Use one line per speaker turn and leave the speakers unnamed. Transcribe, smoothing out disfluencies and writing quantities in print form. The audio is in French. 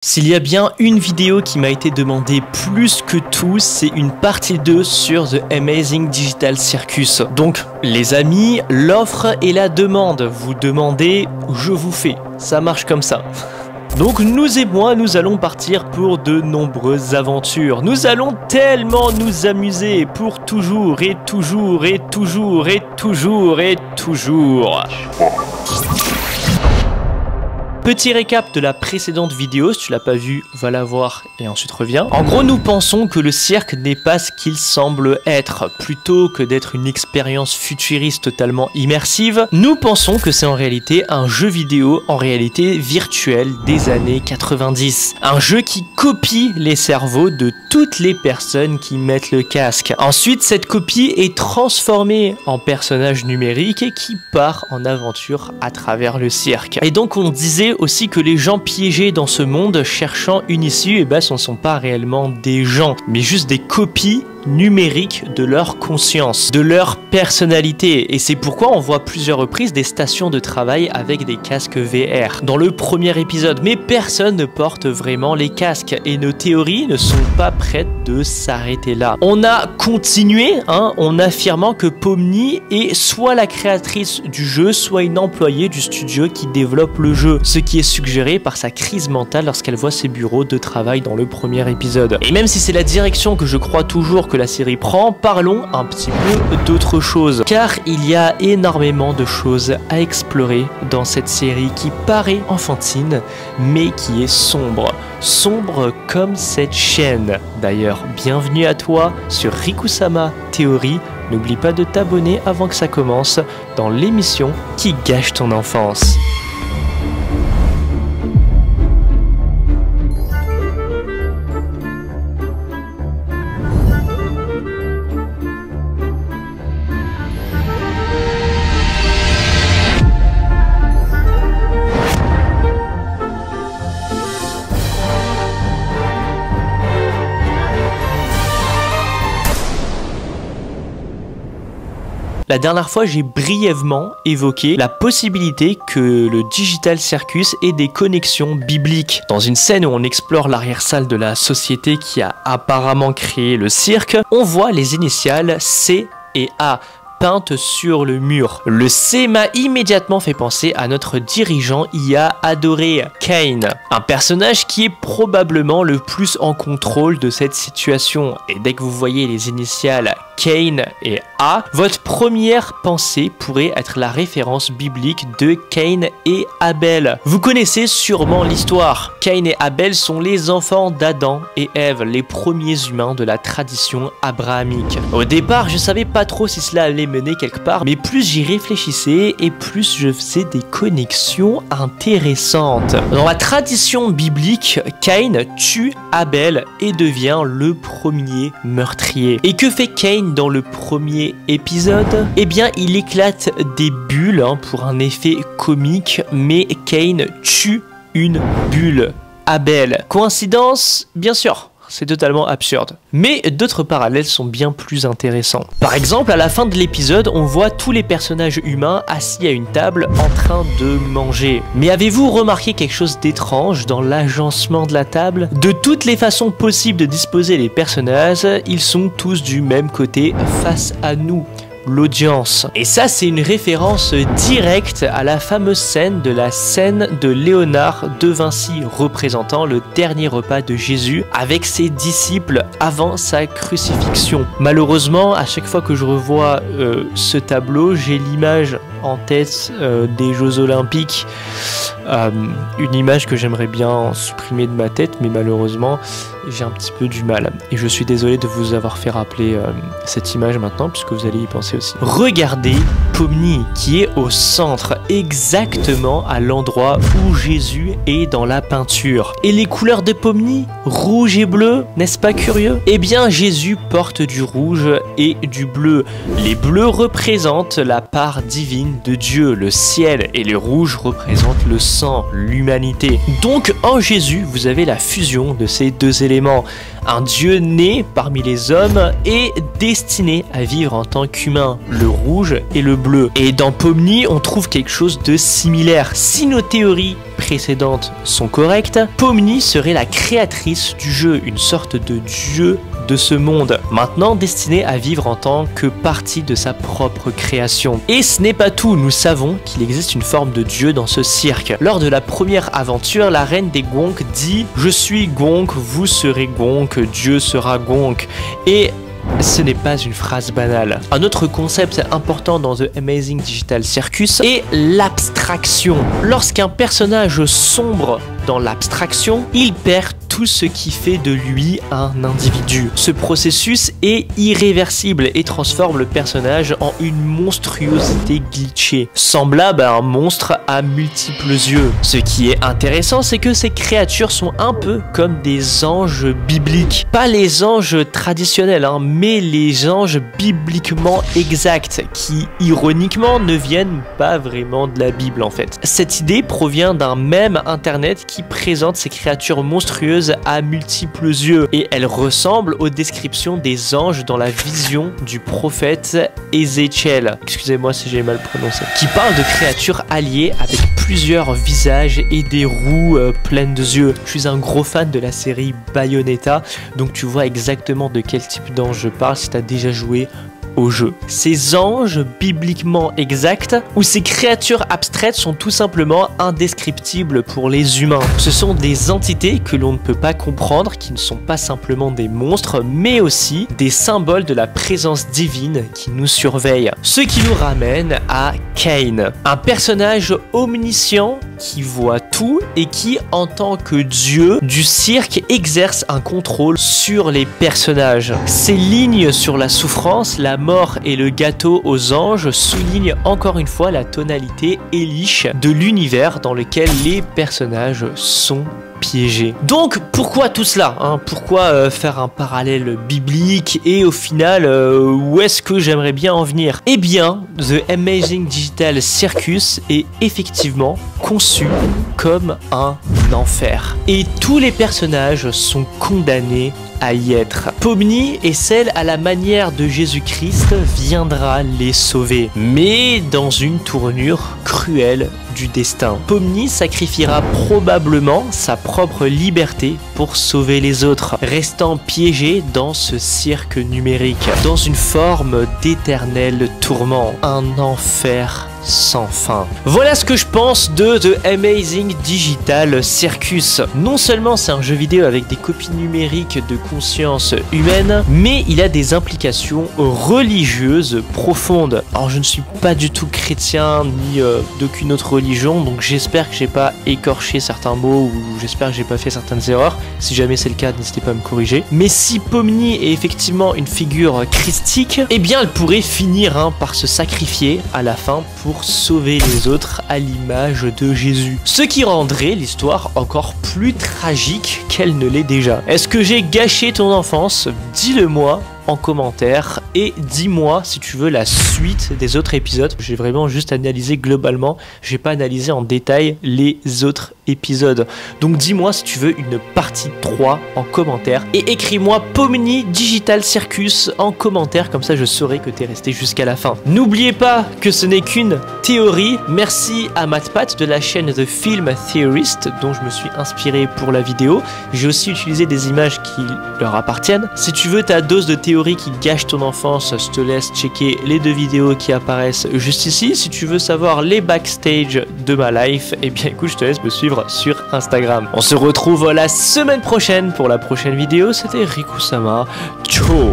S'il y a bien une vidéo qui m'a été demandée plus que tout, c'est une partie 2 sur The Amazing Digital Circus. Donc, les amis, l'offre et la demande. Vous demandez, je vous fais. Ça marche comme ça. Donc nous et moi, nous allons partir pour de nombreuses aventures. Nous allons tellement nous amuser pour toujours et toujours et toujours et toujours et toujours. Petit récap de la précédente vidéo, si tu l'as pas vu, va la voir et ensuite reviens. En gros, nous pensons que le cirque n'est pas ce qu'il semble être. Plutôt que d'être une expérience futuriste totalement immersive, nous pensons que c'est en réalité un jeu vidéo en réalité virtuelle des années 90. Un jeu qui copie les cerveaux de toutes les personnes qui mettent le casque. Ensuite, cette copie est transformée en personnage numérique et qui part en aventure à travers le cirque. Et donc on disait aussi que les gens piégés dans ce monde cherchant une issue, eh ben, ce ne sont pas réellement des gens, mais juste des copies numériques de leur conscience, de leur personnalité. Et c'est pourquoi on voit plusieurs reprises des stations de travail avec des casques VR dans le premier épisode, mais personne ne porte vraiment les casques et nos théories ne sont pas prêtes de s'arrêter là. On a continué en affirmant que Pomni est soit la créatrice du jeu, soit une employée du studio qui développe le jeu, ce qui est suggéré par sa crise mentale lorsqu'elle voit ses bureaux de travail dans le premier épisode. Et même si c'est la direction que je crois toujours que la série prend, parlons un petit peu d'autre chose, car il y a énormément de choses à explorer dans cette série qui paraît enfantine mais qui est sombre comme cette chaîne. D'ailleurs, bienvenue à toi sur Rikusama Théorie. N'oublie pas de t'abonner avant que ça commence dans l'émission qui gâche ton enfance. La dernière fois, j'ai brièvement évoqué la possibilité que le Digital Circus ait des connexions bibliques. Dans une scène où on explore l'arrière-salle de la société qui a apparemment créé le cirque, on voit les initiales C et A peintes sur le mur. Le C m'a immédiatement fait penser à notre dirigeant IA adoré, Kane. Un personnage qui est probablement le plus en contrôle de cette situation. Et dès que vous voyez les initiales Kane et A, votre première pensée pourrait être la référence biblique de Cain et Abel. Vous connaissez sûrement l'histoire. Cain et Abel sont les enfants d'Adam et Ève, les premiers humains de la tradition abrahamique. Au départ, je savais pas trop si cela allait mener quelque part, mais plus j'y réfléchissais et plus je faisais des connexions intéressantes. Dans la tradition biblique, Cain tue Abel et devient le premier meurtrier. Et que fait Cain dans le premier épisode? Eh bien, il éclate des bulles pour un effet comique, mais Cain tue une bulle. Abel. Coïncidence? Bien sûr. C'est totalement absurde. Mais d'autres parallèles sont bien plus intéressants. Par exemple, à la fin de l'épisode, on voit tous les personnages humains assis à une table en train de manger. Mais avez-vous remarqué quelque chose d'étrange dans l'agencement de la table? De toutes les façons possibles de disposer les personnages, ils sont tous du même côté face à nous. L'audience. Et ça, c'est une référence directe à la fameuse scène de la scène de Léonard de Vinci représentant le dernier repas de Jésus avec ses disciples avant sa crucifixion. Malheureusement, à chaque fois que je revois ce tableau, j'ai l'image en tête des Jeux Olympiques, une image que j'aimerais bien supprimer de ma tête, mais malheureusement j'ai un petit peu du mal et je suis désolé de vous avoir fait rappeler cette image maintenant puisque vous allez y penser aussi. Regardez Pomni qui est au centre, exactement à l'endroit où Jésus est dans la peinture. Et les couleurs de Pomni, rouge et bleu, n'est-ce pas curieux? Eh bien, Jésus porte du rouge et du bleu. Les bleus représentent la part divine de Dieu, le ciel, et les rouges représentent le sang, l'humanité. Donc en Jésus, vous avez la fusion de ces deux éléments. Un Dieu né parmi les hommes et destiné à vivre en tant qu'humain, le rouge et le bleu. Et dans Pomni, on trouve quelque chose de similaire. Si nos théories précédentes sont correctes, Pomni serait la créatrice du jeu, une sorte de dieu de ce monde, maintenant destiné à vivre en tant que partie de sa propre création. Et ce n'est pas tout, nous savons qu'il existe une forme de dieu dans ce cirque. Lors de la première aventure, la reine des Gonk dit « Je suis Gonk, vous serez Gonk, Dieu sera Gonk ». Et ce n'est pas une phrase banale. Un autre concept important dans The Amazing Digital Circus est l'abstraction. Lorsqu'un personnage sombre dans l'abstraction, il perd tout ce qui fait de lui un individu. Ce processus est irréversible et transforme le personnage en une monstruosité glitchée, semblable à un monstre à multiples yeux. Ce qui est intéressant, c'est que ces créatures sont un peu comme des anges bibliques. Pas les anges traditionnels, mais les anges bibliquement exacts, qui ironiquement ne viennent pas vraiment de la Bible en fait. Cette idée provient d'un mème internet qui présente ces créatures monstrueuses à multiples yeux et elle ressemble aux descriptions des anges dans la vision du prophète Ézéchiel, excusez-moi si j'ai mal prononcé, qui parle de créatures alliées avec plusieurs visages et des roues pleines de yeux. Je suis un gros fan de la série Bayonetta, donc tu vois exactement de quel type d'ange je parle si tu as déjà joué au jeu. Ces anges bibliquement exacts ou ces créatures abstraites sont tout simplement indescriptibles pour les humains. Ce sont des entités que l'on ne peut pas comprendre, qui ne sont pas simplement des monstres, mais aussi des symboles de la présence divine qui nous surveille. Ce qui nous ramène à Cain, un personnage omniscient qui voit tout et qui, en tant que dieu du cirque, exerce un contrôle sur les personnages. Ces lignes sur la souffrance, la mort et le gâteau aux anges soulignent encore une fois la tonalité hellish de l'univers dans lequel les personnages sont piégés. Donc pourquoi tout cela Pourquoi faire un parallèle biblique et au final où est-ce que j'aimerais bien en venir? Eh bien, The Amazing Digital Circus est effectivement conçu comme un enfer et tous les personnages sont condamnés à y être. Pomni est celle à la manière de Jésus-Christ viendra les sauver, mais dans une tournure cruelle du destin. Pomni sacrifiera probablement sa propre liberté pour sauver les autres, restant piégé dans ce cirque numérique, dans une forme d'éternel tourment, un enfer sans fin. Voilà ce que je pense de The Amazing Digital Circus. Non seulement c'est un jeu vidéo avec des copies numériques de conscience humaine, mais il a des implications religieuses profondes. Alors je ne suis pas du tout chrétien ni d'aucune autre religion, donc j'espère que j'ai pas écorché certains mots ou j'espère que j'ai pas fait certaines erreurs. Si jamais c'est le cas, n'hésitez pas à me corriger. Mais si Pomni est effectivement une figure christique, eh bien elle pourrait finir par se sacrifier à la fin pour sauver les autres à l'image de Jésus. Ce qui rendrait l'histoire encore plus tragique qu'elle ne l'est déjà. Est-ce que j'ai gâché ton enfance? Dis-le moi en commentaire et dis-moi si tu veux la suite des autres épisodes. J'ai vraiment juste analysé globalement, j'ai pas analysé en détail les autres épisodes. Donc dis-moi si tu veux une partie 3 en commentaire et écris-moi Pomni Digital Circus en commentaire, comme ça je saurai que t'es resté jusqu'à la fin. N'oubliez pas que ce n'est qu'une théorie. Merci à MathPat de la chaîne The Film Theorist dont je me suis inspiré pour la vidéo. J'ai aussi utilisé des images qui leur appartiennent. Si tu veux ta dose de théorie qui gâche ton enfance, je te laisse checker les 2 vidéos qui apparaissent juste ici. Si tu veux savoir les backstage de ma life, eh bien écoute, je te laisse me suivre sur Instagram. On se retrouve la semaine prochaine pour la prochaine vidéo. C'était Riku-sama. Ciao.